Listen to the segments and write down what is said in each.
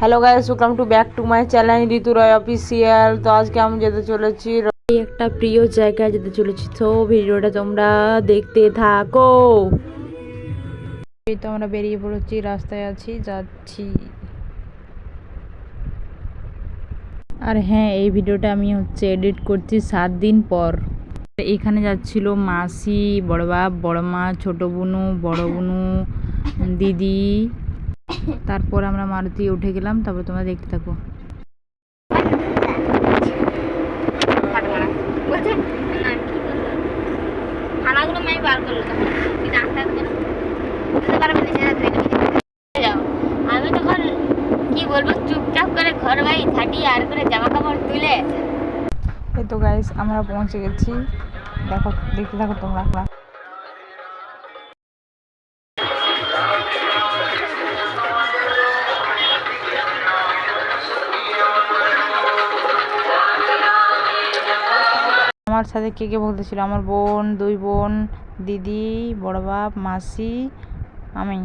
Hello guys, welcome to back to my channel Ritu Roy official. তো আজকে আমি যেতে চলেছি একটা প্রিয় জায়গায় যেতে চলেছি, তো ভিডিওটা তোমরা দেখতে থাকো। এই তো আমরা বেরিয়ে পড়েছি, রাস্তায় আছি, যাচ্ছি। আর হ্যাঁ, এই ভিডিওটা আমি এডিট করছি 7 দিন পর। এখানে যাচ্ছিল মাসি, বড় বাপ, বড় মা, ছোট বুনু, বড় বুনু, দিদি। তারপর আমরা মারুতি উঠে গেলাম, তারপর তোমরা দেখতে থাকো। আমি তখন কি বলবো, চুপচাপ করে ঘর বাড়ি ঝাঁটিয়ে আর করে জামা কাপড় তুলে। এই তো গাইস, আমরা পৌঁছে গেছি, দেখো, দেখতে থাকো তোমরা। আমার সাথে কে কে বলতেছিল, আমার বোন, 2 বোন, দিদি, বড় বাপ, মাসি, আমি।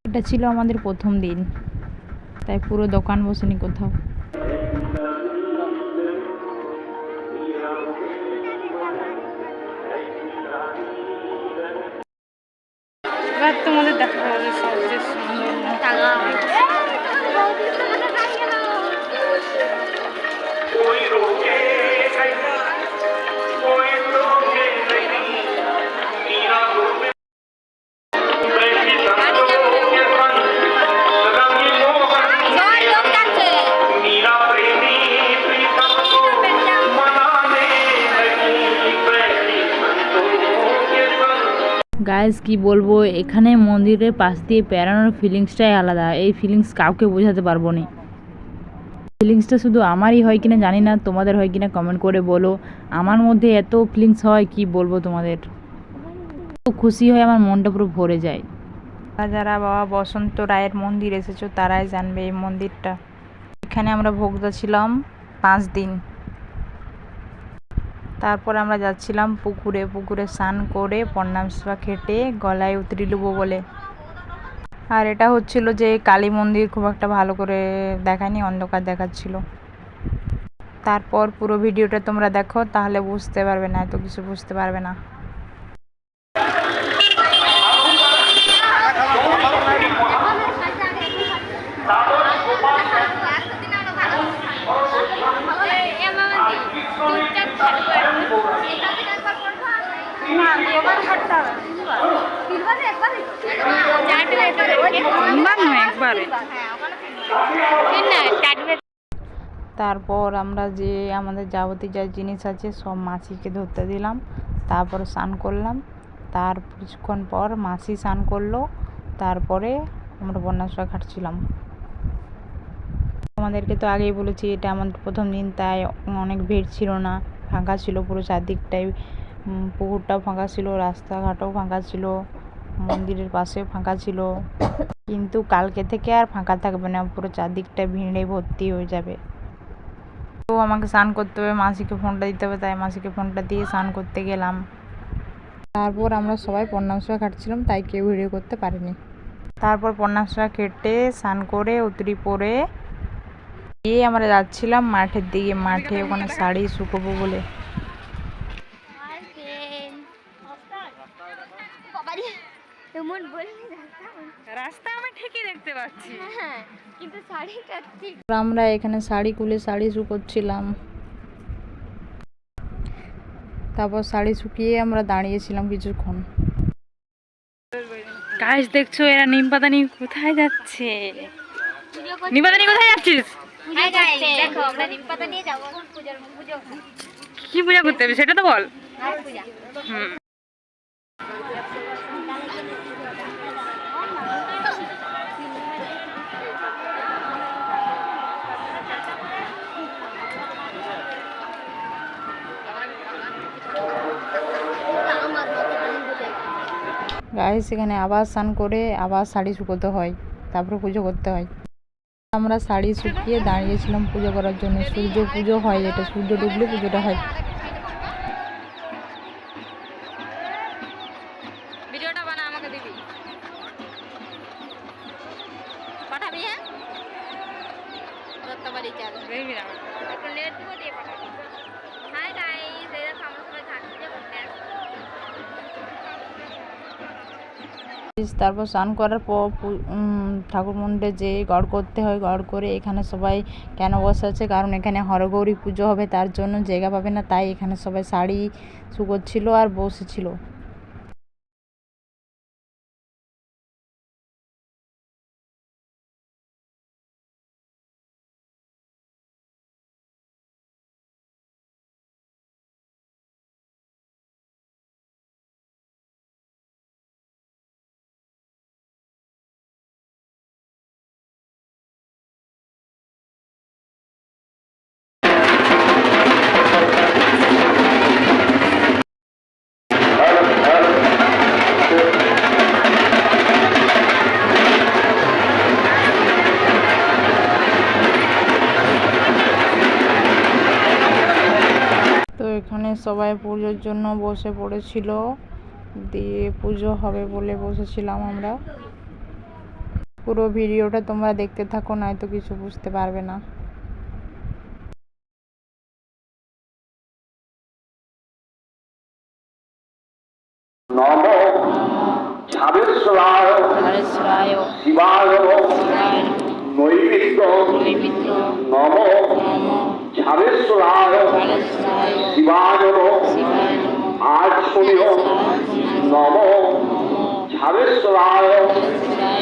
এটা ছিল আমাদের প্রথম দিন, তাই পুরো দোকান বসেনি কোথাও। তোমাদের দেখা যাবে সবচেয়ে সুন্দর গাইস, কি বলবো, এখানে মন্দিরের পাশ দিয়ে বেড়ানোর ফিলিংসটাই আলাদা। এই ফিলিংস কাউকে বোঝাতে পারবো না। ফিলিংসটা শুধু আমারই হয় কিনা জানি না, তোমাদের হয় কিনা কমেন্ট করে বলো। আমার মধ্যে এত ফিলিংস হয়, কি বলবো তোমাদের। তো খুশি হয়, আমার মনটা পুরো ভরে যায়। যারা বাবা বসন্ত রায়ের মন্দির এসেছো তারাই জানবে এই মন্দিরটা। এখানে আমরা ভোগদা ছিলাম 5 দিন। তারপর আমরা যাচ্ছিলাম পুকুরে স্নান করে প্রণাম সেবা খেটে গলায় উতরি নেবো বলে। আর এটা হচ্ছিল যে কালী মন্দির, খুব একটা ভালো করে দেখায়নি, অন্ধকার দেখাচ্ছিল। তারপর পুরো ভিডিওটা তোমরা দেখো, তাহলে বুঝতে পারবে না, এত কিছু বুঝতে পারবে না। তারপর আমরা যে আমাদের যাবতীয় যা জিনিস আছে সব মাসিকে ধরতে দিলাম, তারপর স্নান করলাম। তার কিছুক্ষণ পর মাসি স্নান করলো, তারপরে আমরা বন্যাসরা খাটছিলাম। আমাদেরকে তো আগেই বলেছি এটা আমাদের প্রথম দিন, তাই অনেক ভিড় ছিল না, ফাঁকা ছিল পুরো চারদিকটাই। পুকুরটাও ফাঁকা ছিল, রাস্তাঘাটও ফাঁকা ছিল, মন্দিরের পাশেও ফাঁকা ছিল। কিন্তু কালকে থেকে আর ফাঁকা থাকবে না, পুরো চারদিকটা ভিড়ে ভর্তি হয়ে যাবে। তো আমাকে স্নান করতে হবে, মাসিকে ফোনটা দিতে হবে, তাই মাসিকে ফোনটা দিয়ে স্নান করতে গেলাম। তারপর আমরা সবাই প্রণামসভা খাটছিলাম, তাই কেউ ভিডিও করতে পারিনি। তারপর প্রণামসভা কেটে স্নান করে উতরি পরে গিয়ে আমরা যাচ্ছিলাম মাঠের দিকে। মাঠে ওখানে শাড়ি শুকোবো বলে। রাস্তা আমি ঠিকই দেখতে পাচ্ছি, কিন্তু শাড়িটা ঠিক। আমরা এখানে শাড়ি খুলে শাড়ি শুকোচ্ছিলাম। তারপর শাড়ি শুকিয়ে আমরা দাঁড়িয়েছিলাম কিছুক্ষণ। গাইস দেখছো, এরা নিম পাতা নিয়ে কোথায় যাচ্ছে? নিম পাতা নিয়ে কোথায় যাচ্ছিস? দেখো, আমরা নিম পাতা নিয়ে যাবো পুজো। কি পূজা করতে হবে সেটা তো বল। গাইস, এখানে আবার স্নান করে আবার শাড়ি শুকোতে হয়, তারপর পুজো করতে হয়। আমরা শাড়ি শুকিয়ে দাঁড়িয়েছিলাম পুজো করার জন্য। সূর্য পুজো হয়, এটা সূর্য ডুবলে পুজোটা হয়। ভিডিওটা বানা আমাকে দিবি, পাঠাবি? হ্যাঁ, দত্তবাড়ি চাল দেখবি না, একটু লেট দিব দিয়ে পাঠাবি। হাই গাইস, এই দেখো আমরা সবাই ঘাটতে করতে আসছি। তারপর স্নান করার পর ঠাকুর মন্দিরে যে গড় করতে হয়, গড় করে এখানে সবাই কেন বসে আছে, কারণ এখানে হরগৌরী পুজো হবে, তার জন্য জায়গা পাবে না, তাই এখানে সবাই শাড়ি শুকোচ্ছিল আর বসেছিল। তো এখানে সবাই পুজোর জন্য বসে পড়েছিল, দিয়ে পুজো হবে বলে বসেছিলাম আমরা। পুরো ভিডিওটা তোমরা দেখতে থাকো, নয়তো কিছু বুঝতে পারবে না। নম ঝাবেশ্বরায় শিবায় নৈমিত্য নম ঝাবেশ্বরায় শিবায় আজ শুনিও নম ঝাবেশ্বরায়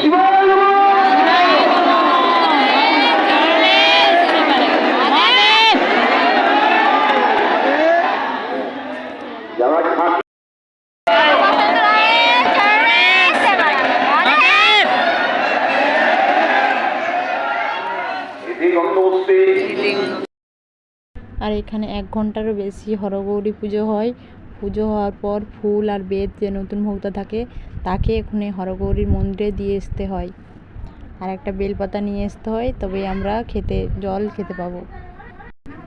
শিবায় যারা খান আর এখানে 1 ঘন্টারও বেশি হরগৌরী পুজো হয়। পুজো হওয়ার পর ফুল আর বেদ, যে নতুন ভক্ত থাকে তাকে এখানে হরগৌরীর মন্দিরে দিয়ে আসতে হয়, আর একটা বেলপাতা নিয়ে আসতে হয়, তবে আমরা জল খেতে পাবো।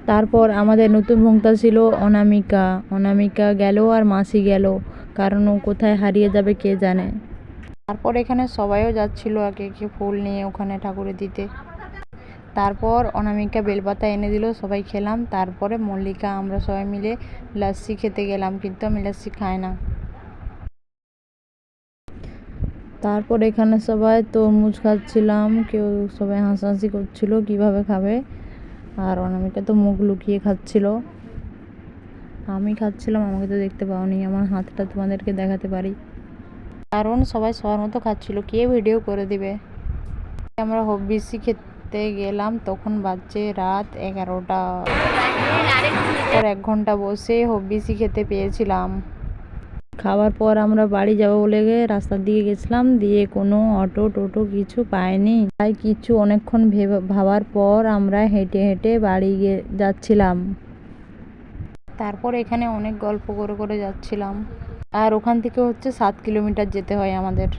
তারপর আমাদের নতুন ভক্তা ছিল অনামিকা। অনামিকা গেল আর মাসি গেল, কারণ ও কোথায় হারিয়ে যাবে কে জানে। তারপর এখানে সবাইও যাচ্ছিল একে একে ফুল নিয়ে ওখানে ঠাকুরে দিতে। তারপর অনামিকা বেলপাতা এনে দিল, সবাই খেলাম। তারপরে মল্লিকা আমরা সবাই মিলে লাস্সি খেতে গেলাম, কিন্তু আমি লাস্সি খাই না। তারপর এখানে সবাই তরমুজ খাচ্ছিলাম, কেউ সবাই হাসাহাসি করছিল কিভাবে খাবে, আর অনামিকা তো মুখ লুকিয়ে খাচ্ছিল। আমি খাচ্ছিলাম, আমাকে তো দেখতে পাওনি, আমার হাতটা তোমাদেরকে দেখাতে পারি, কারণ সবাই সবার মতো খাচ্ছিল, কে ভিডিও করে দিবে। আমরা হবিষি খেতে গেলাম, তখন বাজছে রাত 11টা। 1 ঘন্টা বসে হবিষি খেতে পেয়েছিলাম। খাওয়ার পর আমরা বাড়ি যাবো বলে রাস্তার দিকে গেছিলাম, দিয়ে কোনো অটো টোটো কিছু পাইনি, তাই কিছু অনেকক্ষণ ভাবার পর আমরা হেঁটে হেঁটে বাড়ি যাচ্ছিলাম। তারপর এখানে অনেক গল্প করে করে যাচ্ছিলাম, আর ওখান থেকে হচ্ছে 7 কিলোমিটার যেতে হয় আমাদের।